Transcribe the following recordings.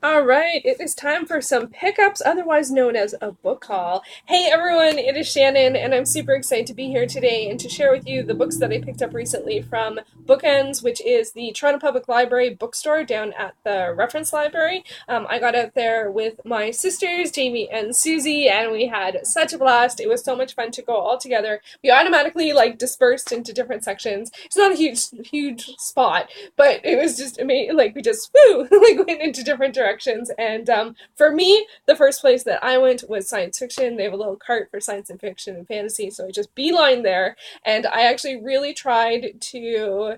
All right, it is time for some pickups, otherwise known as a book haul. Hey everyone, it is Shannon, and I'm super excited to be here today and to share with you the books that I picked up recently from Bookends, which is the Toronto Public Library bookstore down at the Reference Library. I got out there with my sisters, Jamie and Susie, and we had such a blast. It was so much fun to go all together. We automatically dispersed into different sections. It's not a huge spot, but it was just amazing. We just went into different directions. And for me, the first place that I went was science fiction. They have a little cart for science and fiction and fantasy, so I just beeline there. And I actually really tried to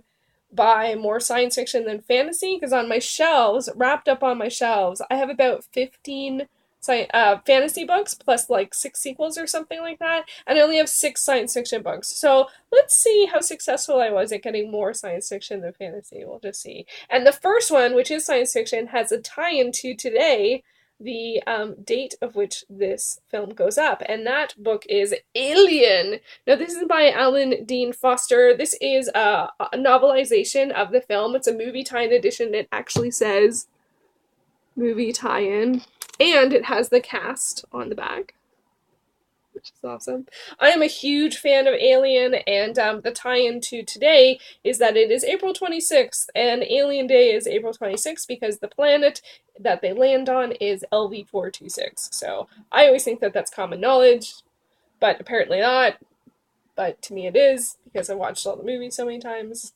buy more science fiction than fantasy, because on my shelves, wrapped up on my shelves, I have about 15 fantasy books plus 6 sequels or something like that, and I only have 6 science fiction books. So let's see how successful I was at getting more science fiction than fantasy. We'll just see. And the first one, which is science fiction, has a tie-in to today, the date of which this film goes up, and that book is Alien. Now, this is by Alan Dean Foster. This is a novelization of the film. It's a movie tie-in edition. It actually says movie tie-in, and it has the cast on the back, which is awesome. I am a huge fan of Alien, and the tie-in to today is that it is April 26th, and Alien Day is April 26th because the planet that they land on is LV-426. So I always think that that's common knowledge, but apparently not. But to me it is, because I watched all the movies so many times.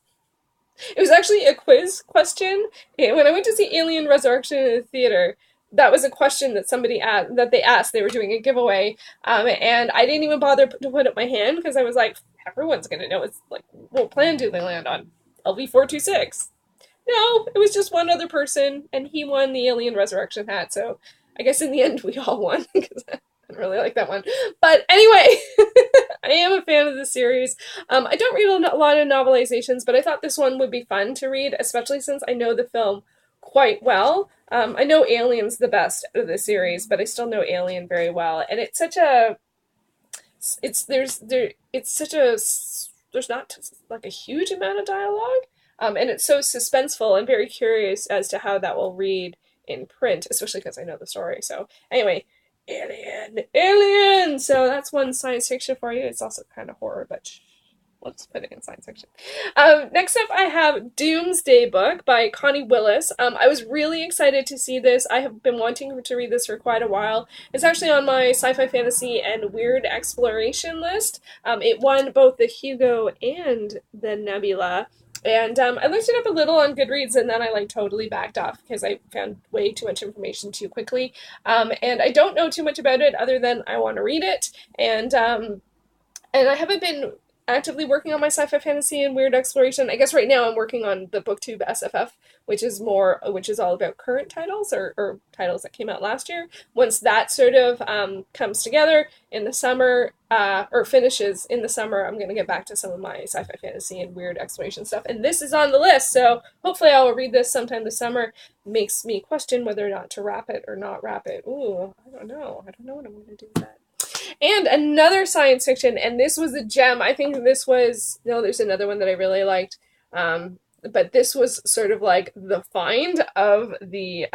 It was actually a quiz question. When I went to see Alien Resurrection in the theater, that was a question that somebody asked, that they asked. They were doing a giveaway, and I didn't even bother to put up my hand because I was like, everyone's gonna know. It's like, what planet do they land on? LV-426. No, it was just one other person, and he won the Alien Resurrection hat. So I guess in the end we all won, because I didn't really like that one. But anyway, I am a fan of the series. I don't read a lot of novelizations, but I thought this one would be fun to read, especially since I know the film quite well. I know Alien's the best out of the series, but I still know Alien very well, and it's such a there's not a huge amount of dialogue, and it's so suspenseful. I'm very curious as to how that will read in print, especially because I know the story. So anyway, Alien. So that's one science fiction for you. It's also kind of horror, but let's put it in science fiction. Next up, I have Doomsday book by Connie Willis. I was really excited to see this. I have been wanting to read this for quite a while. It's actually on my sci-fi, fantasy, and weird exploration list. It won both the Hugo and the Nebula. And I looked it up a little on Goodreads, and then I totally backed off because I found way too much information too quickly. And I don't know too much about it other than I want to read it. And I haven't been actively working on my sci-fi, fantasy, and weird exploration. I guess right now I'm working on the BookTube SFF, which is all about current titles or titles that came out last year. Once that sort of comes together in the summer, or finishes in the summer, I'm going to get back to some of my sci-fi, fantasy, and weird exploration stuff. And this is on the list, so hopefully I will read this sometime this summer. Makes me question whether or not to wrap it or not wrap it. Ooh, I don't know. I don't know what I'm going to do with that. And another science fiction, and this was a gem. I think this was, no, there's another one that I really liked, but this was sort of the find of the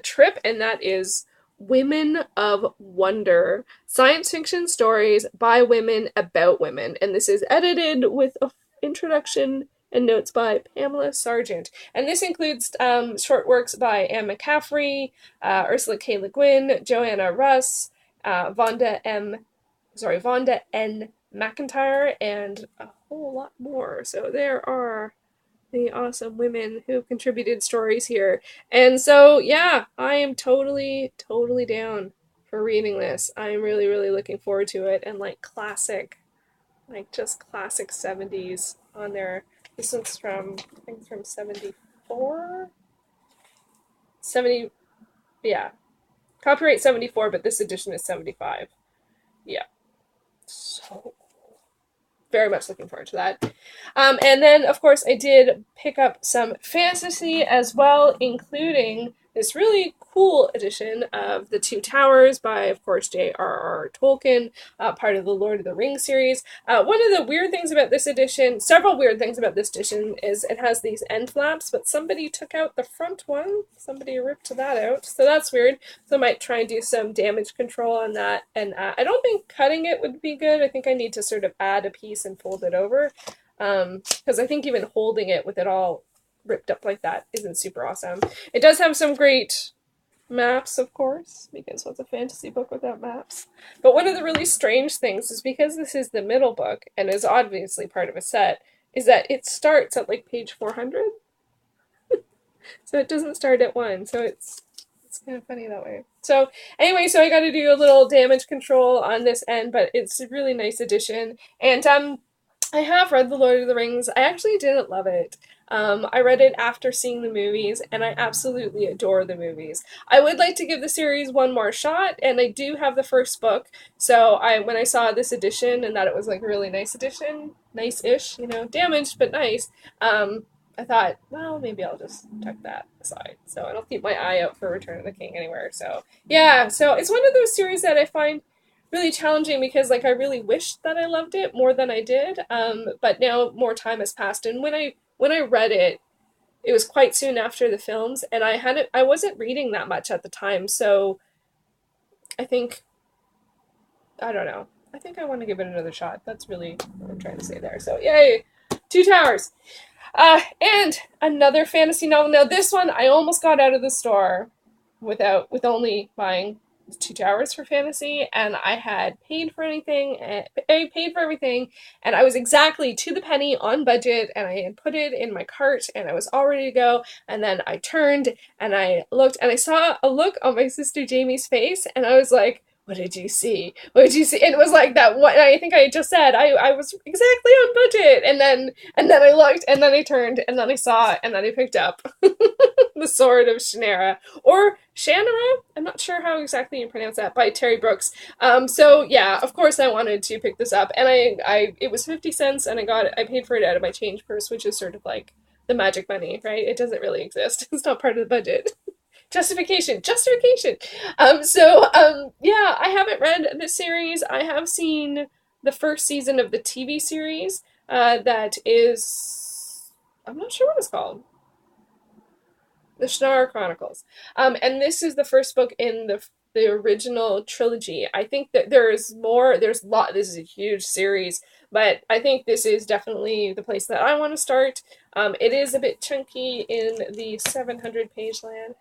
trip, and that is Women of Wonder. Science fiction stories by women about women, and this is edited with an introduction and notes by Pamela Sargeant. And this includes short works by Anne McCaffrey, Ursula K. Le Guin, Johanna Russ, Vonda N. McIntyre, and a whole lot more. So there are the awesome women who contributed stories here. And so, yeah, I am totally down for reading this. I'm really, really looking forward to it. And classic, just classic 70s on there. This one's from, I think it's from 74? 70, yeah. Copyright 74, but this edition is 75. Yeah. So, very much looking forward to that. And then, of course, I did pick up some fantasy as well, including this really cool edition of The Two Towers by, of course, J.R.R. Tolkien, part of the Lord of the Rings series. One of the weird things about this edition, several weird things about this edition, is it has these end flaps, but somebody took out the front one. Somebody ripped that out, so that's weird. So I might try and do some damage control on that. And I don't think cutting it would be good. I think I need to sort of add a piece and fold it over. Because I think even holding it with it all ripped up like that isn't super awesome. It does have some great maps, of course, because what's a fantasy book without maps? But one of the really strange things is, because this is the middle book and is obviously part of a set, is that it starts at like page 400. So it doesn't start at 1, so it's kind of funny that way. So anyway, so I got to do a little damage control on this end, but it's a really nice addition. And I have read The Lord of the Rings. I actually didn't love it. I read it after seeing the movies, and I absolutely adore the movies. I would like to give the series one more shot, and I do have the first book. So when I saw this edition and that it was like a really nice edition, nice-ish, you know, damaged but nice, I thought, well, maybe I'll just tuck that aside. So I don't keep my eye out for Return of the King anywhere. So yeah, so it's one of those series that I find really challenging, because like I really wish that I loved it more than I did, but now more time has passed, and when I read it, it was quite soon after the films, and I wasn't reading that much at the time, so I think, I don't know, I think I want to give it another shot. That's really what I'm trying to say there. So yay, Two Towers. And another fantasy novel. Now this one I almost got out of the store with only buying Two Towers for fantasy, and I had paid for anything, and I paid for everything, and I was exactly to the penny on budget, and I had put it in my cart, and I was all ready to go, and then I turned, and I looked, and I saw a look on my sister Jamie's face, and I was like, what did you see? What did you see? And it was like that one, I think I just said, I was exactly on budget, and then I looked, and then I turned, and then I saw, and then I picked up The Sword of Shannara, or Shannara, I'm not sure how exactly you pronounce that, by Terry Brooks. So yeah, of course I wanted to pick this up, and it was 50 cents, and I paid for it out of my change purse, which is sort of like the magic money, right? It doesn't really exist. It's not part of the budget. Justification. Yeah, I haven't read this series. I have seen the first season of the TV series, that is, I'm not sure what it's called. The Shannara Chronicles. And this is the first book in the original trilogy. I think that there's more, this is a huge series, but I think this is definitely the place that I want to start. It is a bit chunky in the 700-page land.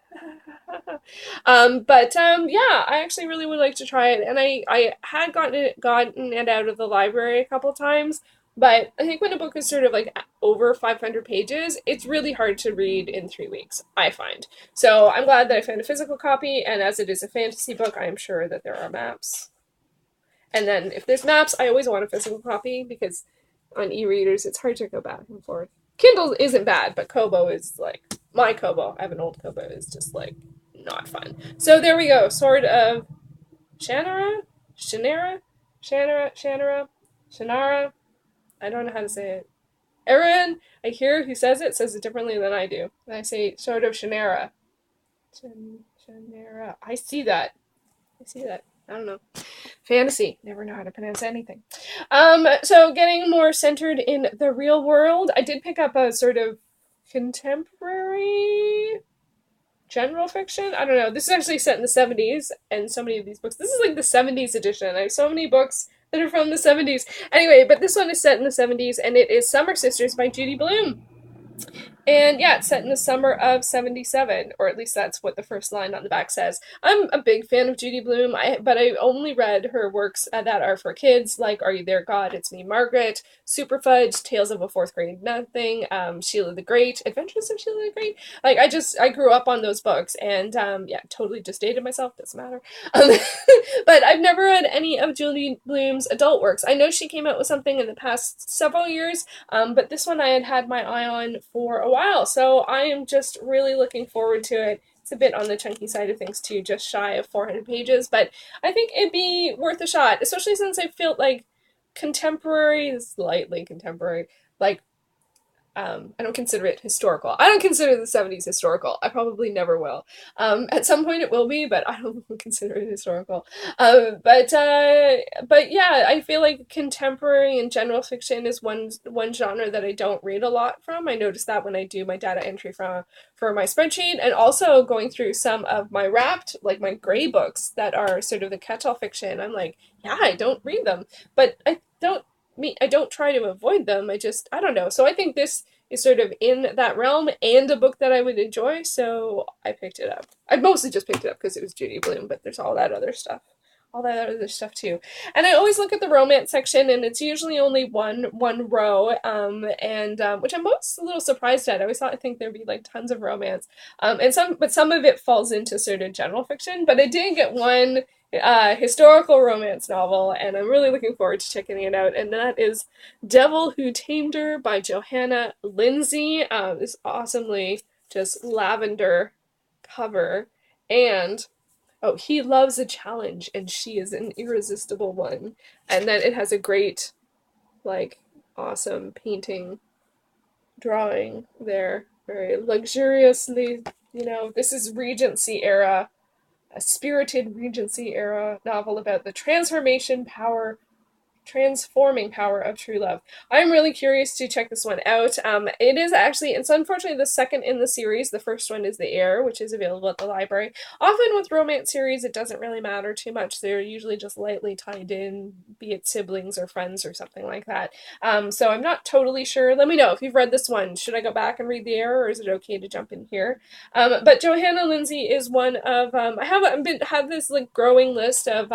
Yeah, I actually really would like to try it, and I had gotten it out of the library a couple times, but I think when a book is sort of like over 500 pages, it's really hard to read in 3 weeks, I find. So I'm glad that I found a physical copy, and as it is a fantasy book, I'm sure that there are maps. And then if there's maps, I always want a physical copy, because on e-readers, it's hard to go back and forth. Kindle isn't bad, but Kobo is like, my Kobo, I have an old Kobo, is just like not fun. So there we go, Sword of Shannara? Shannara? I don't know how to say it. Everyone I hear who says it says it differently than I do. And I say Sword of Shannara. Shannara. I see that. I don't know. Fantasy. Never know how to pronounce anything. So getting more centered in the real world, I did pick up a sort of contemporary general fiction. I don't know. This is actually set in the 70s, and so many of these books. This is like the 70s edition. I have so many books that are from the 70s. Anyway, but this one is set in the 70s, and it is Summer Sisters by Judy Blume. And yeah, it's set in the summer of 77, or at least that's what the first line on the back says. I'm a big fan of Judy Blume, but I only read her works that are for kids, like Are You There, God? It's Me, Margaret, Super Fudge, Tales of a Fourth Grade Nothing, Sheila the Great, Adventures of Sheila the Great. Like, I grew up on those books, and yeah, totally just dated myself, doesn't matter. But I've never read any of Judy Blume's adult works. I know she came out with something in the past several years, but this one I had my eye on for a while, so I am just really looking forward to it. It's a bit on the chunky side of things too, just shy of 400 pages, but I think it'd be worth a shot, especially since I feel like contemporary, slightly contemporary, like I don't consider it historical. I don't consider the 70s historical. I probably never will. At some point it will be, but I don't consider it historical. But yeah, I feel like contemporary and general fiction is one genre that I don't read a lot from. I notice that when I do my data entry for my spreadsheet, and also going through some of my wrapped, like my gray books that are sort of the catch-all fiction. I'm like, yeah, I don't read them, but I don't try to avoid them. I don't know. So I think this is sort of in that realm and a book that I would enjoy, so I picked it up. I mostly just picked it up because it was Judy Blume, but there's all that other stuff. All that other stuff too. And I always look at the romance section, and it's usually only one row, which I'm most a little surprised at. I think there'd be like tons of romance. But some of it falls into sort of general fiction, but I did get one historical romance novel, and I'm really looking forward to checking it out, and that is Devil Who Tamed Her by Johanna Lindsey. This awesomely just lavender cover, and oh, he loves a challenge, and she is an irresistible one. And then it has a great, like, awesome painting drawing there, very luxuriously, this is Regency era, a spirited Regency era novel about the transforming power of true love. I'm really curious to check this one out. It is actually, it's unfortunately the second in the series. The first one is The Heir, which is available at the library. Often with romance series, it doesn't really matter too much. They're usually just lightly tied in, be it siblings or friends or something like that. So I'm not totally sure. Let me know if you've read this one. Should I go back and read The Heir, or is it okay to jump in here? But Johanna Lindsey is one of, I have this like growing list of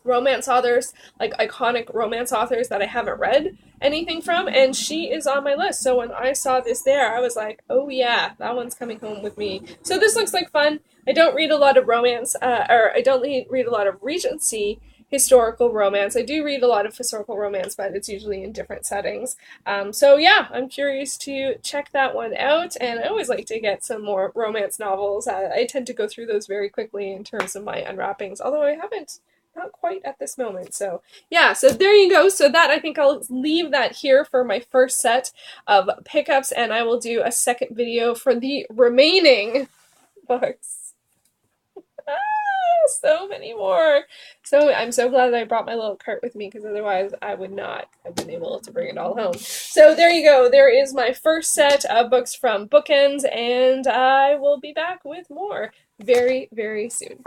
romance authors, like iconic romance authors that I haven't read anything from, and she is on my list. So when I saw this there, I was like, oh yeah, that one's coming home with me. So this looks like fun. I don't read a lot of romance, or I don't read a lot of Regency historical romance. I do read a lot of historical romance, but it's usually in different settings. So yeah, I'm curious to check that one out, and I always like to get some more romance novels. I tend to go through those very quickly in terms of my unwrappings, although I haven't, not quite at this moment. So yeah, so there you go. So that, I think I'll leave that here for my first set of pickups, and I will do a second video for the remaining books. So many more. So I'm so glad that I brought my little cart with me, because otherwise I would not have been able to bring it all home. So there you go. There is my first set of books from Bookends, and I will be back with more very, very soon.